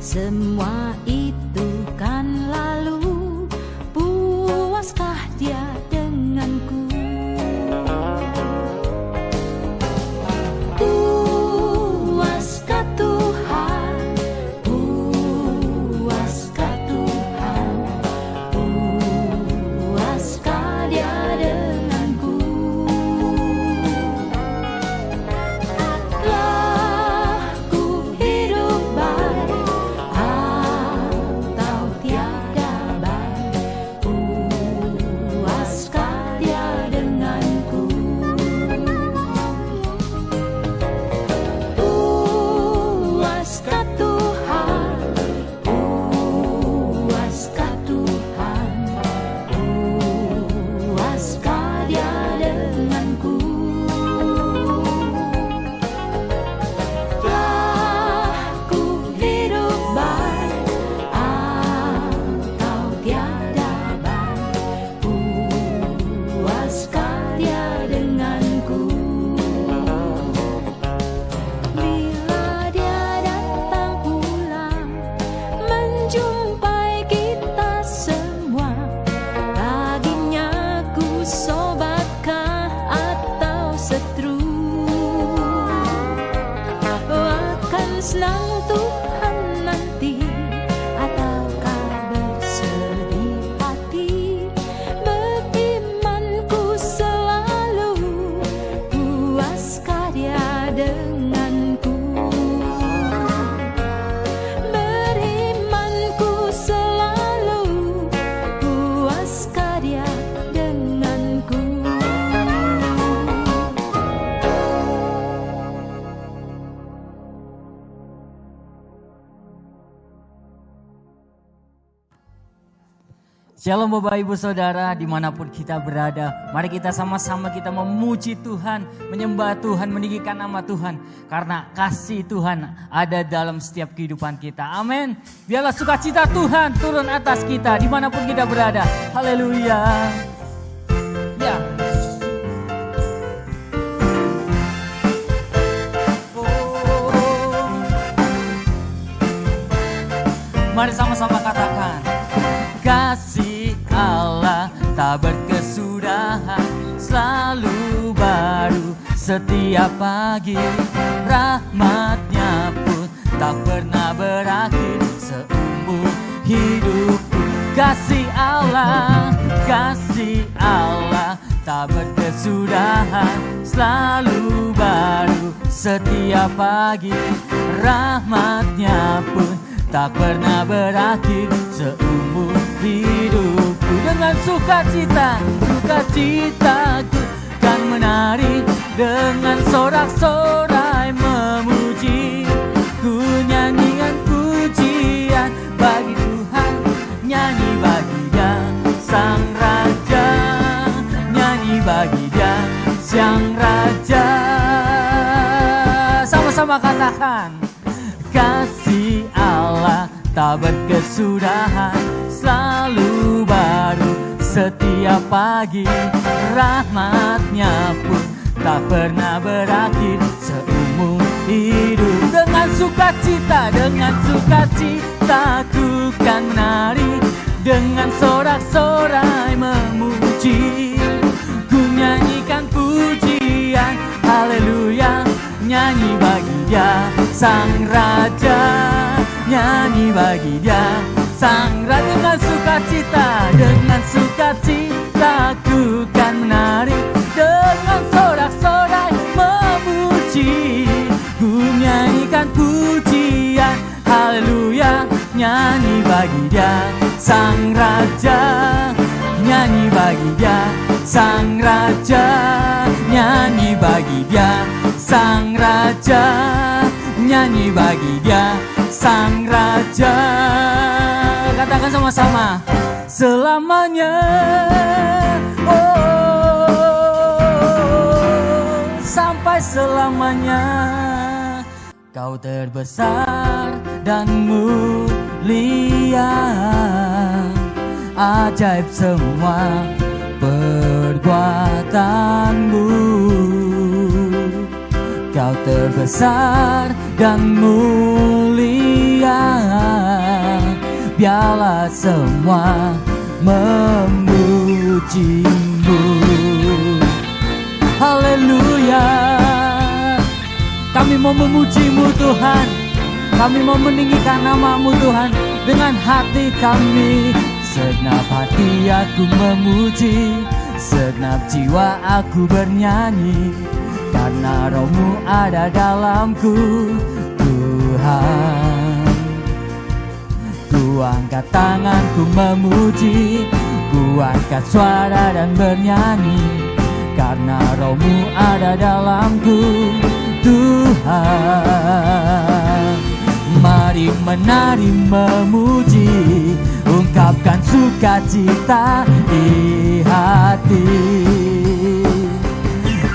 Semua itu kan lalu, puaskah dia denganku? Puaskah Tuhan, puaskah Tuhan, puaskah dia denganku? Telah ku hidup baik atau tiada baik, puaskah dia denganku? Puaskah Tuhan, puaskah Tuhan, puaskah dia denganku? Telah ku hidup baik atau tiada baik, puaskah dia denganku? Bila dia datang pulang menjumpai kita semua, baginya ku sobatkah atau setru? Akan senang Tuhan nanti ataukah bersedih hati? Berimanku selalu, puaskah dia denganku? Berimanku selalu, puaskah dia denganku? Shalom Bapak Ibu Saudara dimanapun kita berada. Mari kita sama-sama kita memuji Tuhan, menyembah Tuhan, meninggikan nama Tuhan. Karena kasih Tuhan ada dalam setiap kehidupan kita. Amin. Biarlah sukacita Tuhan turun atas kita dimanapun kita berada. Haleluya. Ya. Mari sama-sama katakan. Kasih Allah tak berkesudahan, selalu baru setiap pagi. Rahmatnya pun tak pernah berakhir seumur hidupku. Kasih Allah tak berkesudahan, selalu baru setiap pagi. Rahmatnya pun tak pernah berakhir seumur hidupku. Dengan sukacitaku kan menari, dengan sorak-sorai memuji. Ku nyanyikan pujian bagi Tuhan, nyanyi bagi Dia Sang Raja, nyanyi bagi Dia Sang Raja. Sama-sama katakan. Kasih Allah tak berkesudahan, selalu baru setiap setiap pagi, rahmat-Nya pun tak pernah berakhir seumur hidup. Dengan sukacita ku kan nari, dengan sorak-sorai memuji, ku nyanyikan pujian, haleluya. Nyanyi bagi Dia Sang Raja, nyanyi bagi Dia Sang Raja. Dengan sukacita ku kan menari, dengan sorak-sorai memuji, ku nyanyikan pujian, haleluya. Nyanyi bagi Dia Sang Raja, nyanyi bagi Dia Sang Raja, nyanyi bagi Dia Sang Raja, nyanyi bagi Dia Sang Raja. Katakan sama-sama, selamanya, oh, sampai selamanya. Kau terbesar dan mulia, ajaib semua perbuatanmu. Kau terbesar dan mulia, biarlah semua memujimu. Haleluya. Kami mau memuji-Mu Tuhan, kami mau meninggikan nama-Mu Tuhan. Dengan hati kami, segenap hati aku memuji, segenap jiwa aku bernyanyi, karena Roh-Mu ada dalamku Tuhan. Ku angkat tanganku memuji, ku angkat suara dan bernyanyi, karena Roh-Mu ada dalamku Tuhan. Mari menari memuji, ungkapkan sukacita di hati.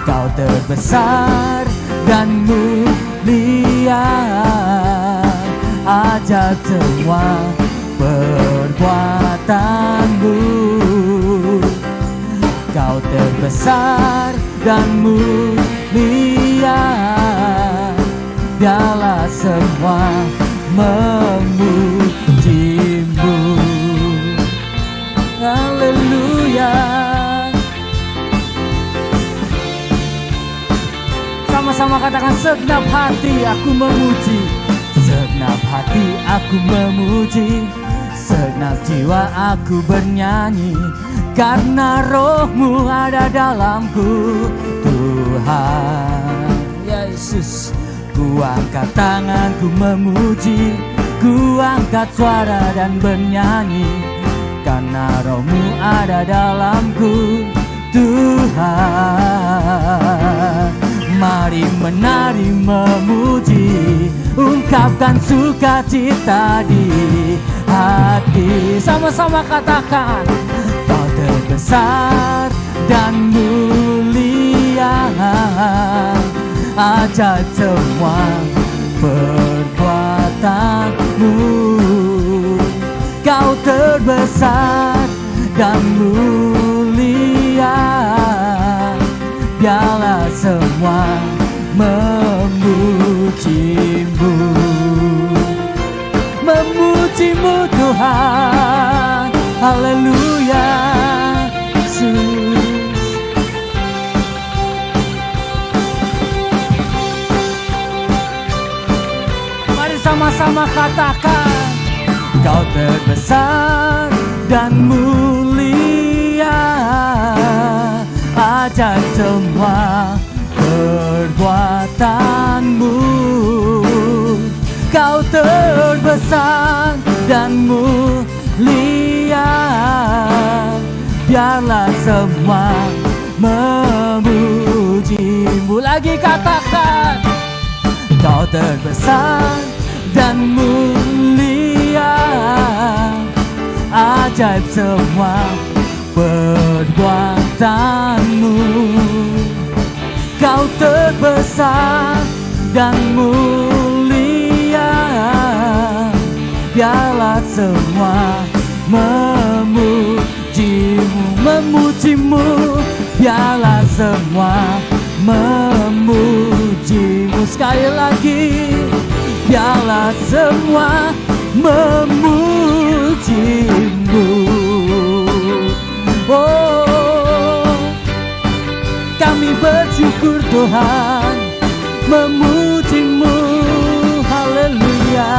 Kau terbesar dan mulia, ajaib semua perbuatanmu. Kau terbesar dan mulia, biarlah semua memuji-Mu. Haleluya. Sama-sama katakan, segenap hati aku memuji, segenap hati aku memuji, segenap jiwa aku bernyanyi, karena Roh-Mu ada dalamku Tuhan. Yesus, ku angkat tanganku memuji, ku angkat suara dan bernyanyi, karena Roh-Mu ada dalamku Tuhan. Mari menari memuji, ungkapkan sukacita di hati. Sama-sama katakan, Kau terbesar dan mulia, ajaib semua perbuatanmu. Kau terbesar dan mulia, biarlah semua memuji-Mu. Memuji-Mu Tuhan, haleluya. Yesus, mari sama-sama katakan, Kau terbesar dan mulia, ajaib semua perbuatanmu. Kau terbesar dan mulia, biarlah semua memuji-Mu. Lagi katakan, Kau terbesar dan mulia, ajaib semua perbuatanmu. Kau terbesar dan mulia, biarlah semua memuji-Mu. semua memujimu. Sekali lagi, biarlah semua memujimu. Oh, kami bersyukur Tuhan, memujimu. Haleluya.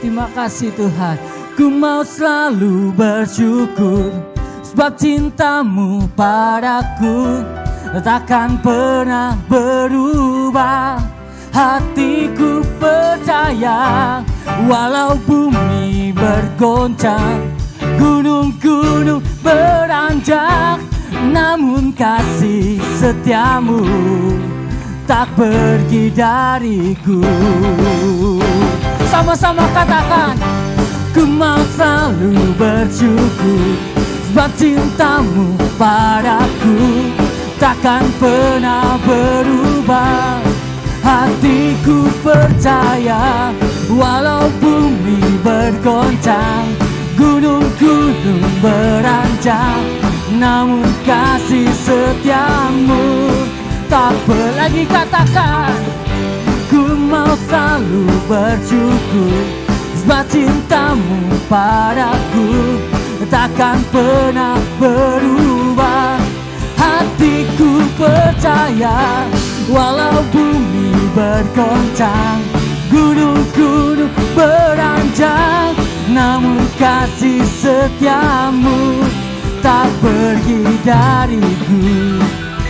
Terima kasih Tuhan. Ku mau selalu bersyukur, sebab cintamu padaku takkan pernah berubah. Hatiku percaya, walau bumi bergoncang, gunung-gunung beranjak, namun kasih setiamu tak pergi dariku. Sama-sama katakan, ku mau selalu bersyukur, sebab cintamu padaku takkan pernah berubah. Hatiku percaya, walau bumi bergoncang, gunung-gunung beranjak, namun kasih setiamu tak lagi. Katakan, ku mau selalu bersyukur, sebab cintamu padaku takkan pernah berubah. Hatiku percaya, walau bumi bergoncang, gunung-gunung beranjak, namun kasih setiamu tak pergi dariku.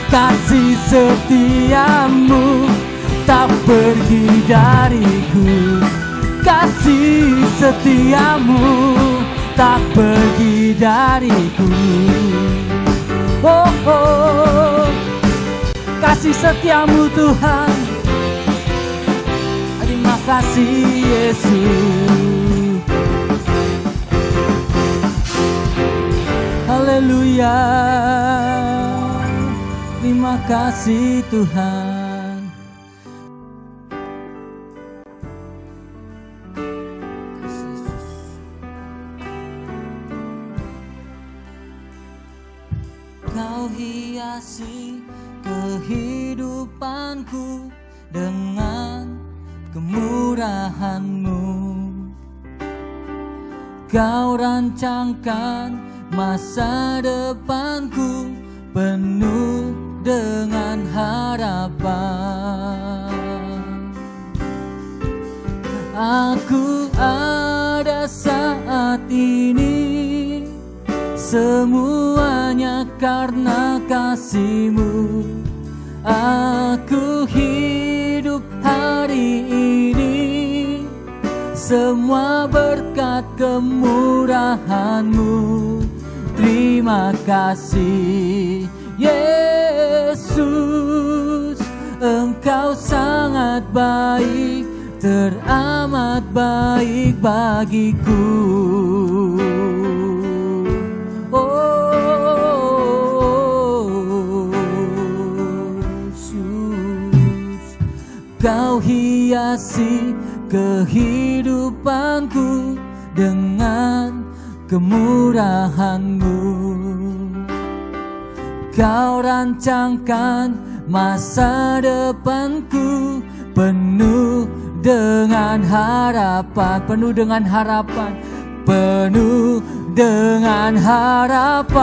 Kasih setiamu tak pergi dariku. Kasih setiamu tak pergi dariku. Oh, oh, kasih setiamu Tuhan. Terima kasih Yesus. Haleluya. Terima kasih Tuhan. Kau hiasi kehidupanku dengan kemurahan-Mu. Kau rancangkan masa depanku penuh dengan harapan. Aku ada saat ini, semuanya karena kasih-Mu. Aku hidup hari ini, semua berkat kemurahan-Mu. Terima kasih Yesus, Engkau sangat baik, teramat baik bagiku. Kau hiasi kehidupanku dengan kemurahan-Mu. Kau rancangkan masa depanku penuh dengan harapan, penuh dengan harapan, penuh dengan harapan.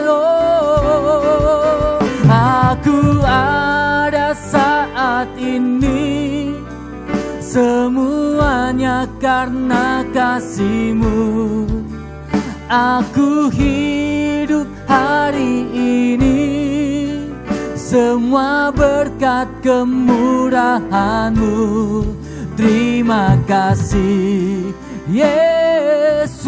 Oh, aku ada saat ini, semuanya karena kasih-Mu. Aku hidup hari ini, semua berkat kemurahan-Mu. Terima kasih Yesus,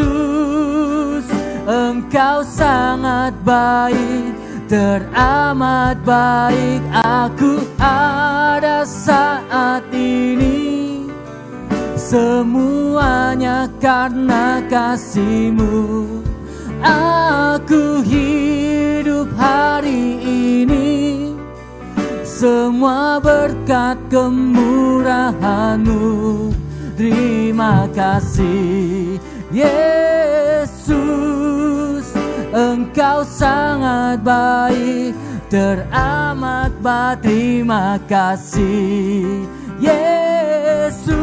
Engkau sangat baik, teramat baik. Aku ada saat ini, semuanya karena kasih-Mu. Aku hidup hari ini, semua berkat kemurahan-Mu. Terima kasih Yesus, Engkau sangat baik, teramat berterima kasih. Yesus,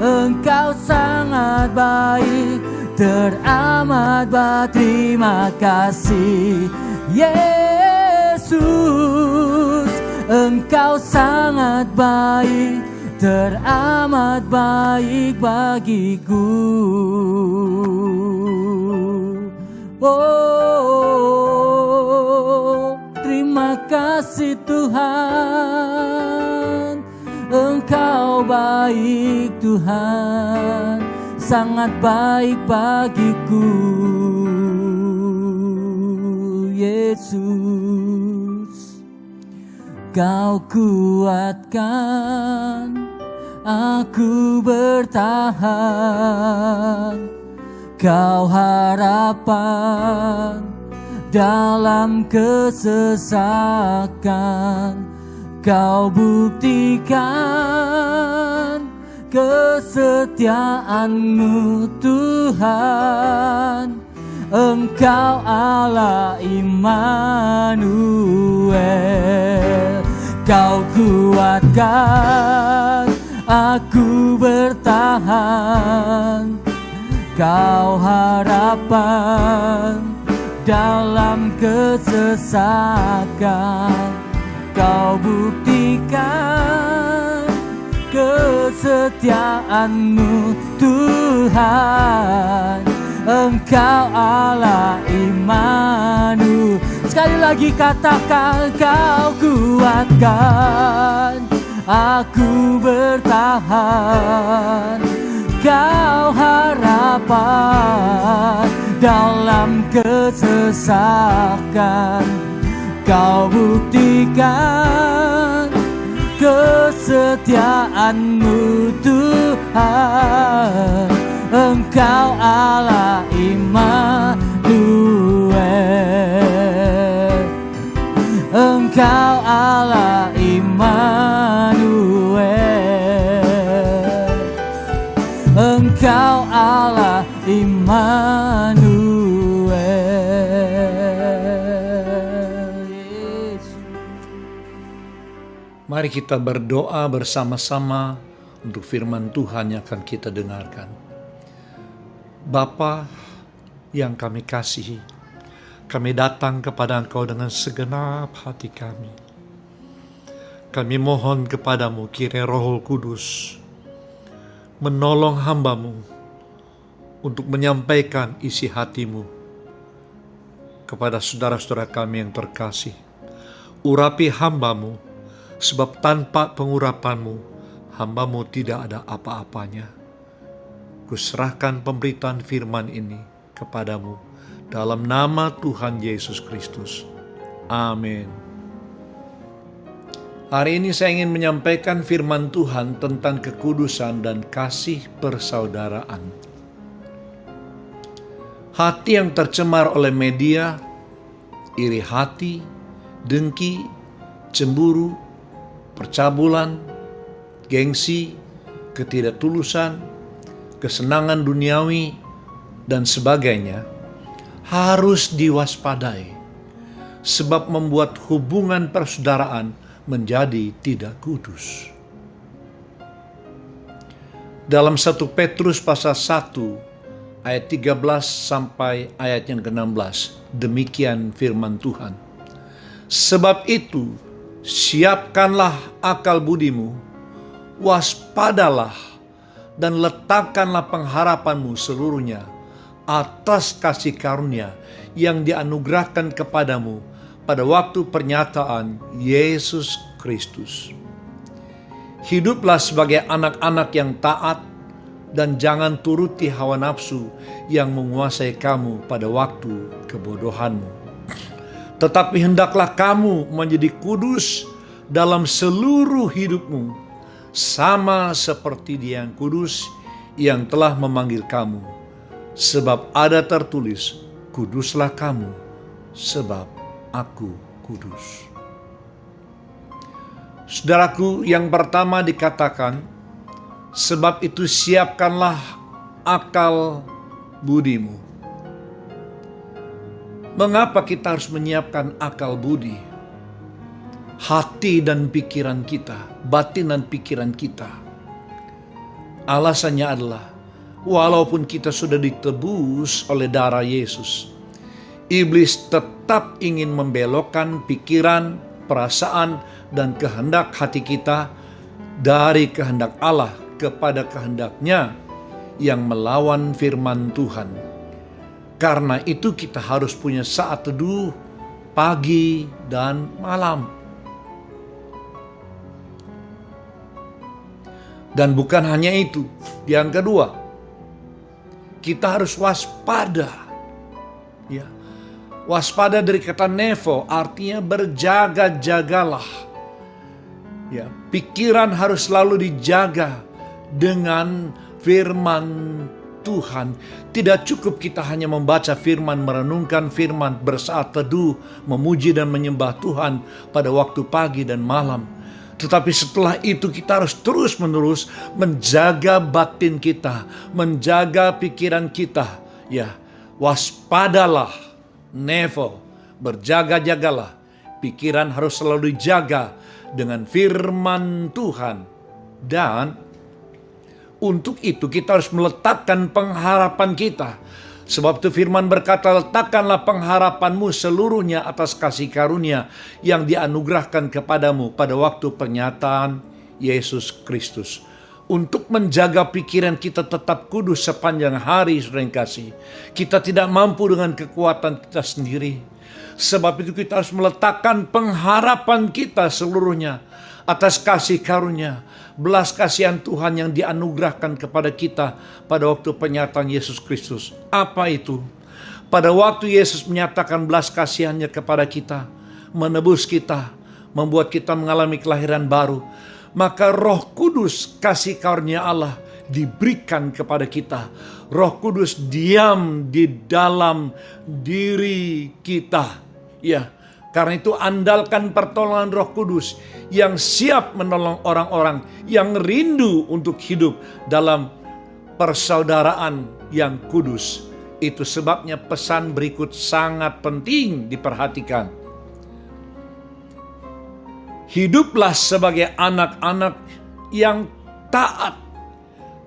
Engkau sangat baik, teramat berterima kasih. Yesus, Engkau sangat baik, teramat baik bagiku. Oh, terima kasih Tuhan, Engkau baik Tuhan, sangat baik bagiku. Yesus, Kau kuatkan aku bertahan, Kau harapan dalam kesesakan, Kau buktikan kesetiaan-Mu Tuhan. Engkau Allah Immanuel, Kau kuatkan aku bertahan, Kau harapan dalam kesesakan, Kau buktikan kesetiaan-Mu Tuhan. Engkau Allah Immanuel. Sekali lagi katakan, Kau kuatkan aku bertahan, Kau harapan dalam kesesakan, Kau buktikan kesetiaan-Mu Tuhan. Engkau Allah Immanuel, Engkau Allah Immanuel, Engkau Allah Immanuel. Mari kita berdoa bersama-sama untuk firman Tuhan yang akan kita dengarkan. Bapa yang kami kasihi, kami datang kepada Engkau dengan segenap hati kami. Kami mohon kepadamu, kiranya Roh Kudus menolong hamba-Mu untuk menyampaikan isi hati-Mu kepada saudara-saudara kami yang terkasih. Urapi hamba-Mu, sebab tanpa pengurapan-Mu, hamba-Mu tidak ada apa-apanya. Kuserahkan pemberitaan firman ini kepadamu dalam nama Tuhan Yesus Kristus. Amin. Hari ini saya ingin menyampaikan firman Tuhan tentang kekudusan dan kasih persaudaraan. Hati yang tercemar oleh media, iri hati, dengki, cemburu, percabulan, gengsi, ketidaktulusan, kesenangan duniawi, dan sebagainya harus diwaspadai, sebab membuat hubungan persaudaraan menjadi tidak kudus. Dalam 1 Petrus pasal 1 ayat 13 sampai ayat yang ke-16, demikian firman Tuhan. Sebab itu, siapkanlah akal budimu, waspadalah, dan letakkanlah pengharapanmu seluruhnya atas kasih karunia yang dianugerahkan kepadamu pada waktu pernyataan Yesus Kristus. Hiduplah sebagai anak-anak yang taat dan jangan turuti hawa nafsu yang menguasai kamu pada waktu kebodohanmu. Tetapi hendaklah kamu menjadi kudus dalam seluruh hidupmu, sama seperti Dia yang kudus yang telah memanggil kamu. Sebab ada tertulis, kuduslah kamu, sebab aku kudus. Saudaraku, yang pertama dikatakan, sebab itu siapkanlah akal budimu. Mengapa kita harus menyiapkan akal budi, hati dan pikiran kita, batin dan pikiran kita? Alasannya adalah, walaupun kita sudah ditebus oleh darah Yesus, iblis tetap ingin membelokkan pikiran, perasaan, dan kehendak hati kita dari kehendak Allah kepada kehendaknya yang melawan firman Tuhan. Karena itu kita harus punya saat teduh pagi dan malam. Dan bukan hanya itu, yang kedua, kita harus waspada. Ya. Waspada dari kata nevo artinya berjaga-jagalah. Ya, pikiran harus selalu dijaga dengan firman Tuhan. Tidak cukup kita hanya membaca firman, merenungkan firman, bersaat teduh, memuji dan menyembah Tuhan pada waktu pagi dan malam. Tetapi setelah itu kita harus terus-menerus menjaga batin kita, menjaga pikiran kita. Ya, waspadalah, nevo, berjaga-jagalah. Pikiran harus selalu dijaga dengan firman Tuhan. Dan untuk itu kita harus meletakkan pengharapan kita. Sebab itu firman berkata, letakkanlah pengharapanmu seluruhnya atas kasih karunia yang dianugerahkan kepadamu pada waktu pernyataan Yesus Kristus. Untuk menjaga pikiran kita tetap kudus sepanjang hari, saudara yang kasih. Kita tidak mampu dengan kekuatan kita sendiri. Sebab itu kita harus meletakkan pengharapan kita seluruhnya atas kasih karunia, belas kasihan Tuhan yang dianugerahkan kepada kita pada waktu pernyataan Yesus Kristus. Apa itu? Pada waktu Yesus menyatakan belas kasihannya kepada kita, menebus kita, membuat kita mengalami kelahiran baru, maka Roh Kudus, kasih karunia Allah, diberikan kepada kita. Roh Kudus diam di dalam diri kita. Ya, karena itu andalkan pertolongan Roh Kudus yang siap menolong orang-orang yang rindu untuk hidup dalam persaudaraan yang kudus. Itu sebabnya pesan berikut sangat penting diperhatikan. Hiduplah sebagai anak-anak yang taat.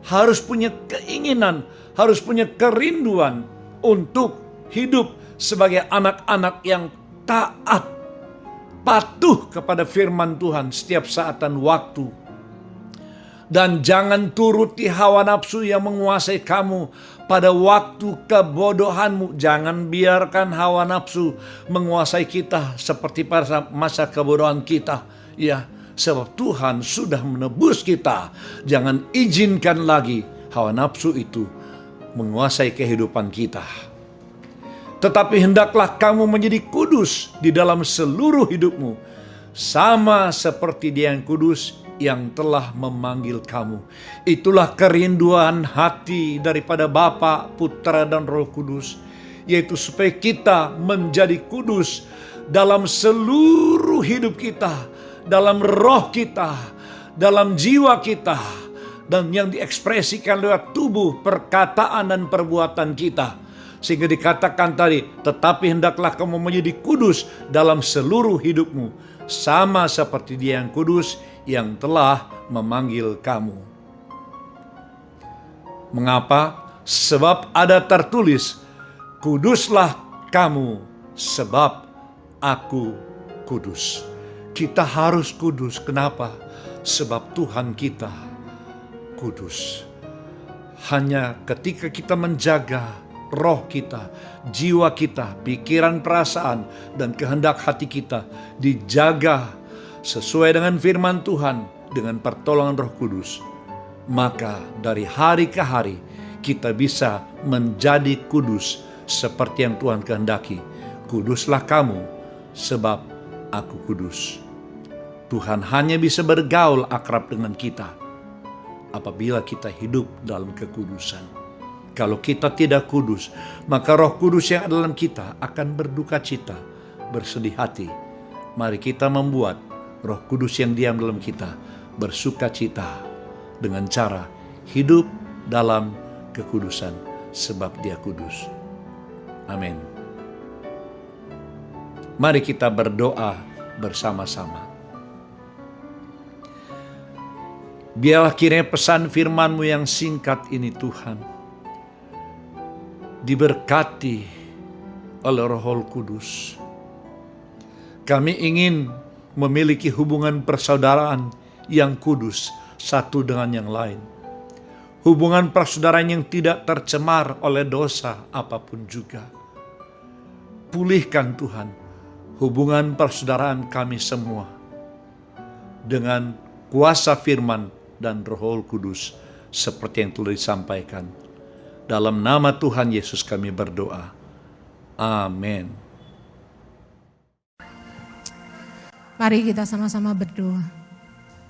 Harus punya keinginan, harus punya kerinduan untuk hidup sebagai anak-anak yang taat, patuh kepada firman Tuhan setiap saat dan waktu. Dan jangan turuti hawa nafsu yang menguasai kamu pada waktu kebodohanmu. Jangan biarkan hawa nafsu menguasai kita seperti pada masa kebodohan kita. Ya, sebab Tuhan sudah menebus kita. Jangan izinkan lagi hawa nafsu itu menguasai kehidupan kita. Tetapi hendaklah kamu menjadi kudus di dalam seluruh hidupmu, sama seperti Dia yang kudus yang telah memanggil kamu. Itulah kerinduan hati daripada Bapa, Putra, dan Roh Kudus, yaitu supaya kita menjadi kudus dalam seluruh hidup kita, dalam roh kita, dalam jiwa kita, dan yang diekspresikan lewat tubuh, perkataan, dan perbuatan kita. Sehingga dikatakan tadi, tetapi hendaklah kamu menjadi kudus dalam seluruh hidupmu, sama seperti Dia yang kudus yang telah memanggil kamu. Mengapa? Sebab ada tertulis, kuduslah kamu sebab aku kudus. Kita harus kudus. Kenapa? Sebab Tuhan kita kudus. Hanya ketika kita menjaga roh kita, jiwa kita, pikiran, perasaan, dan kehendak hati kita dijaga sesuai dengan firman Tuhan dengan pertolongan Roh Kudus, maka dari hari ke hari kita bisa menjadi kudus seperti yang Tuhan kehendaki. Kuduslah kamu sebab aku kudus. Tuhan hanya bisa bergaul akrab dengan kita apabila kita hidup dalam kekudusan. Kalau kita tidak kudus, maka Roh Kudus yang ada dalam kita akan berduka cita, bersedih hati. Mari kita membuat Roh Kudus yang diam dalam kita bersuka cita dengan cara hidup dalam kekudusan, sebab Dia kudus. Amin. Mari kita berdoa bersama-sama. Biarlah kiranya pesan firman-Mu yang singkat ini Tuhan diberkati oleh Roh Kudus. Kami ingin memiliki hubungan persaudaraan yang kudus satu dengan yang lain. Hubungan persaudaraan yang tidak tercemar oleh dosa apapun juga. Pulihkan Tuhan hubungan persaudaraan kami semua dengan kuasa firman dan Roh Kudus seperti yang telah disampaikan. Dalam nama Tuhan Yesus kami berdoa. Amin. Mari kita sama-sama berdoa.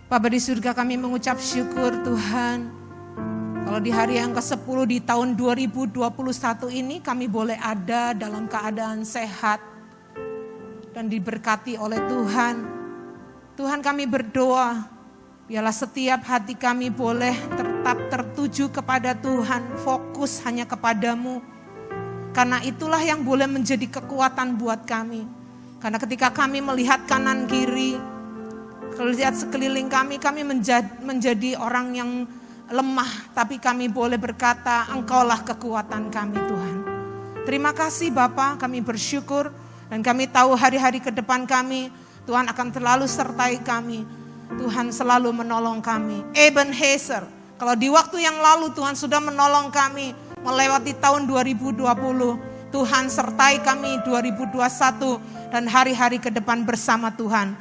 Bapa di surga, kami mengucap syukur Tuhan. Kalau di hari yang ke-10 di tahun 2021 ini kami boleh ada dalam keadaan sehat dan diberkati oleh Tuhan. Tuhan, kami berdoa, biarlah setiap hati kami boleh tetap tertuju kepada Tuhan, fokus hanya kepadamu. Karena itulah yang boleh menjadi kekuatan buat kami. Karena ketika kami melihat kanan kiri, melihat sekeliling kami menjadi orang yang lemah. Tapi kami boleh berkata, Engkaulah kekuatan kami Tuhan. Terima kasih Bapa, kami bersyukur. Dan kami tahu hari-hari ke depan kami, Tuhan akan selalu sertai kami. Tuhan selalu menolong kami. Ebenezer, kalau di waktu yang lalu Tuhan sudah menolong kami melewati tahun 2020, Tuhan sertai kami 2021 dan hari-hari ke depan bersama Tuhan.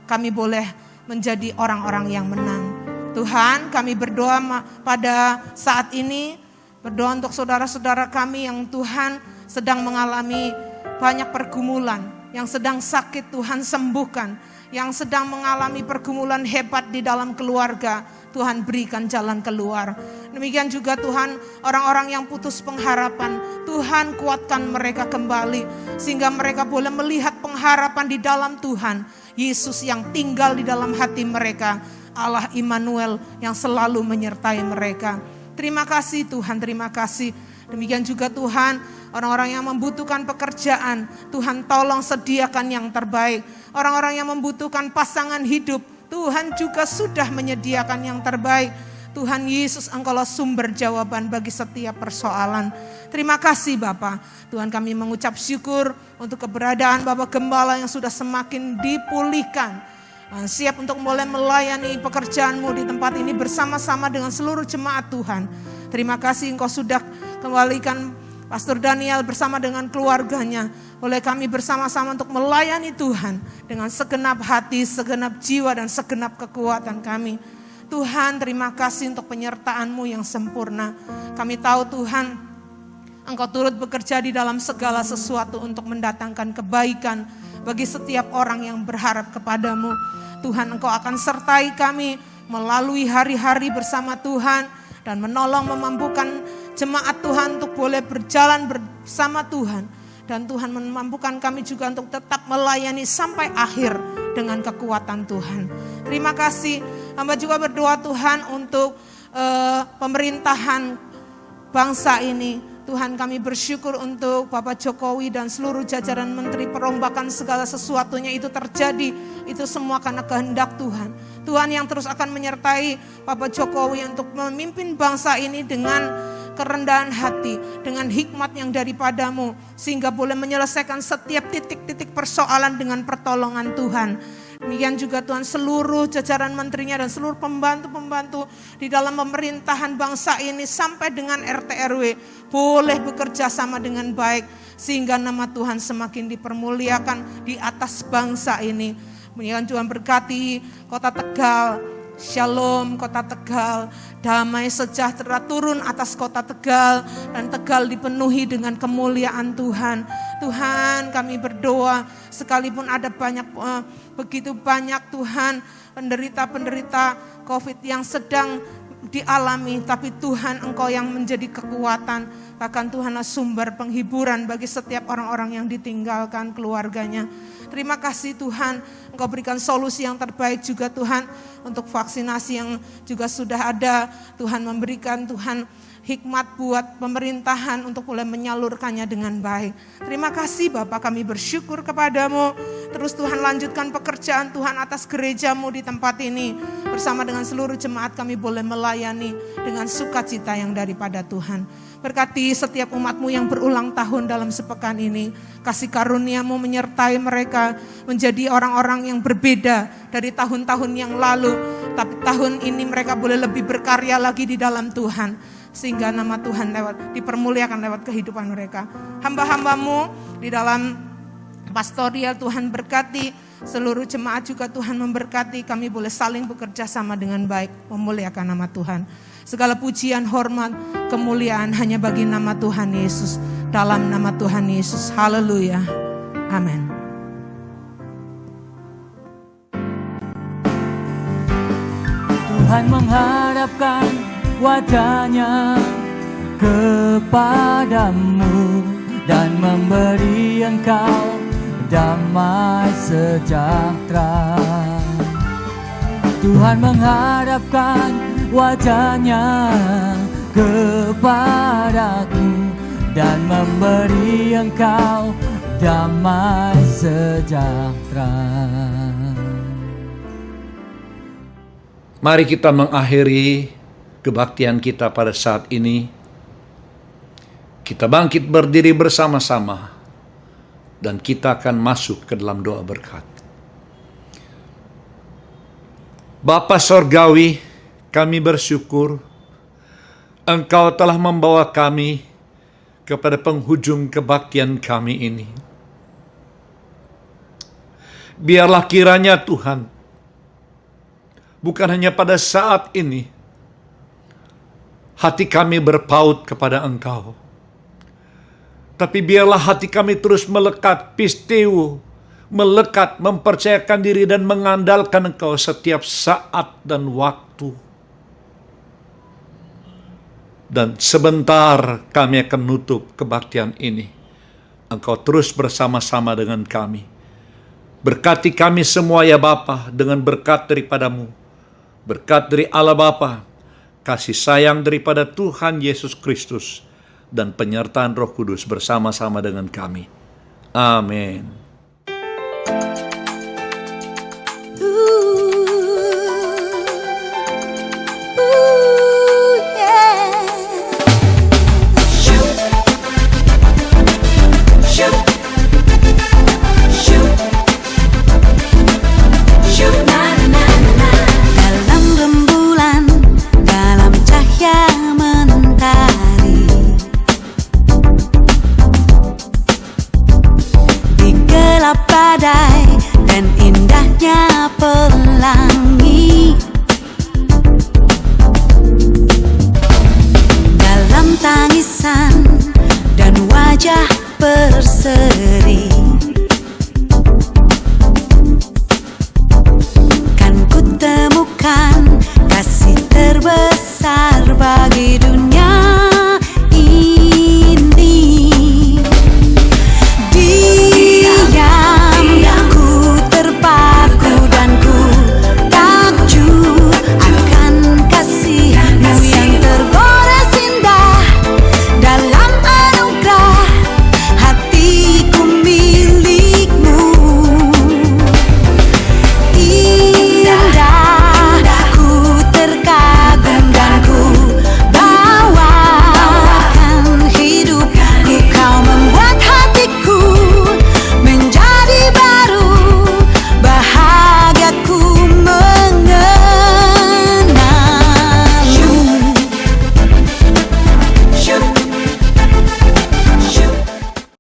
Kami boleh menjadi orang-orang yang menang. Tuhan, kami berdoa pada saat ini, berdoa untuk saudara-saudara kami yang Tuhan sedang mengalami banyak pergumulan, yang sedang sakit Tuhan sembuhkan. Yang sedang mengalami pergumulan hebat di dalam keluarga, Tuhan berikan jalan keluar. Demikian juga Tuhan, orang-orang yang putus pengharapan, Tuhan kuatkan mereka kembali. Sehingga mereka boleh melihat pengharapan di dalam Tuhan. Yesus yang tinggal di dalam hati mereka. Allah Immanuel yang selalu menyertai mereka. Terima kasih Tuhan, terima kasih. Demikian juga Tuhan, orang-orang yang membutuhkan pekerjaan, Tuhan tolong sediakan yang terbaik. Orang-orang yang membutuhkan pasangan hidup, Tuhan juga sudah menyediakan yang terbaik. Tuhan Yesus, Engkaulah sumber jawaban bagi setiap persoalan. Terima kasih Bapa. Tuhan, kami mengucap syukur untuk keberadaan Bapak Gembala yang sudah semakin dipulihkan. Siap untuk mulai melayani pekerjaan-Mu di tempat ini bersama-sama dengan seluruh jemaat Tuhan. Terima kasih Engkau sudah kembalikan Pastor Daniel bersama dengan keluarganya. Oleh kami bersama-sama untuk melayani Tuhan dengan segenap hati, segenap jiwa dan segenap kekuatan kami. Tuhan, terima kasih untuk penyertaan-Mu yang sempurna. Kami tahu Tuhan, Engkau turut bekerja di dalam segala sesuatu untuk mendatangkan kebaikan bagi setiap orang yang berharap kepadamu. Tuhan, Engkau akan sertai kami melalui hari-hari bersama Tuhan dan menolong memampukan jemaat Tuhan untuk boleh berjalan bersama Tuhan. Dan Tuhan memampukan kami juga untuk tetap melayani sampai akhir dengan kekuatan Tuhan. Terima kasih. Hamba juga berdoa Tuhan untuk pemerintahan bangsa ini. Tuhan, kami bersyukur untuk Bapak Jokowi dan seluruh jajaran menteri, perombakan segala sesuatunya itu terjadi. Itu semua karena kehendak Tuhan. Tuhan yang terus akan menyertai Bapak Jokowi untuk memimpin bangsa ini dengan kerendahan hati, dengan hikmat yang daripadamu, sehingga boleh menyelesaikan setiap titik-titik persoalan dengan pertolongan Tuhan. Demikian juga Tuhan, seluruh jajaran menterinya dan seluruh pembantu-pembantu di dalam pemerintahan bangsa ini sampai dengan RT RW boleh bekerja sama dengan baik, sehingga nama Tuhan semakin dipermuliakan di atas bangsa ini. Demikian Tuhan berkati kota Tegal. Shalom kota Tegal, damai sejahtera turun atas kota Tegal, dan Tegal dipenuhi dengan kemuliaan Tuhan. Tuhan, kami berdoa sekalipun ada begitu banyak Tuhan penderita-penderita COVID yang sedang dialami, tapi Tuhan Engkau yang menjadi kekuatan. Bahkan Tuhanlah sumber penghiburan bagi setiap orang-orang yang ditinggalkan keluarganya. Terima kasih Tuhan, Engkau berikan solusi yang terbaik juga Tuhan untuk vaksinasi yang juga sudah ada. Tuhan memberikan Tuhan hikmat buat pemerintahan untuk boleh menyalurkannya dengan baik. Terima kasih Bapak, kami bersyukur kepadamu. Terus Tuhan lanjutkan pekerjaan Tuhan atas gerejamu di tempat ini. Bersama dengan seluruh jemaat kami boleh melayani dengan sukacita yang daripada Tuhan. Berkati setiap umatmu yang berulang tahun dalam sepekan ini. Kasih karuniamu menyertai mereka menjadi orang-orang yang berbeda dari tahun-tahun yang lalu. Tapi tahun ini mereka boleh lebih berkarya lagi di dalam Tuhan. Sehingga nama Tuhan dipermuliakan lewat kehidupan mereka. Hamba-hambamu di dalam pastorial Tuhan berkati. Seluruh jemaat juga Tuhan memberkati. Kami boleh saling bekerja sama dengan baik. Memuliakan nama Tuhan. Segala pujian, hormat, kemuliaan hanya bagi nama Tuhan Yesus. Dalam nama Tuhan Yesus. Haleluya. Amin. Tuhan mengharapkan wajah-Nya kepadamu dan memberi engkau damai sejahtera. Tuhan mengharapkan wajah-Nya kepadaku dan memberi engkau damai sejahtera. Mari kita mengakhiri kebaktian kita pada saat ini. Kita bangkit berdiri bersama-sama dan kita akan masuk ke dalam doa berkat. Bapa Sorgawi, kami bersyukur Engkau telah membawa kami kepada penghujung kebaktian kami ini. Biarlah kiranya Tuhan, bukan hanya pada saat ini, hati kami berpaut kepada Engkau. Tapi biarlah hati kami terus melekat, pisteu, melekat, mempercayakan diri dan mengandalkan Engkau setiap saat dan waktu. Dan sebentar kami akan nutup kebaktian ini. Engkau terus bersama-sama dengan kami. Berkati kami semua ya Bapa dengan berkat daripadamu. Berkat dari Allah Bapa, kasih sayang daripada Tuhan Yesus Kristus, dan penyertaan Roh Kudus bersama-sama dengan kami. Amin.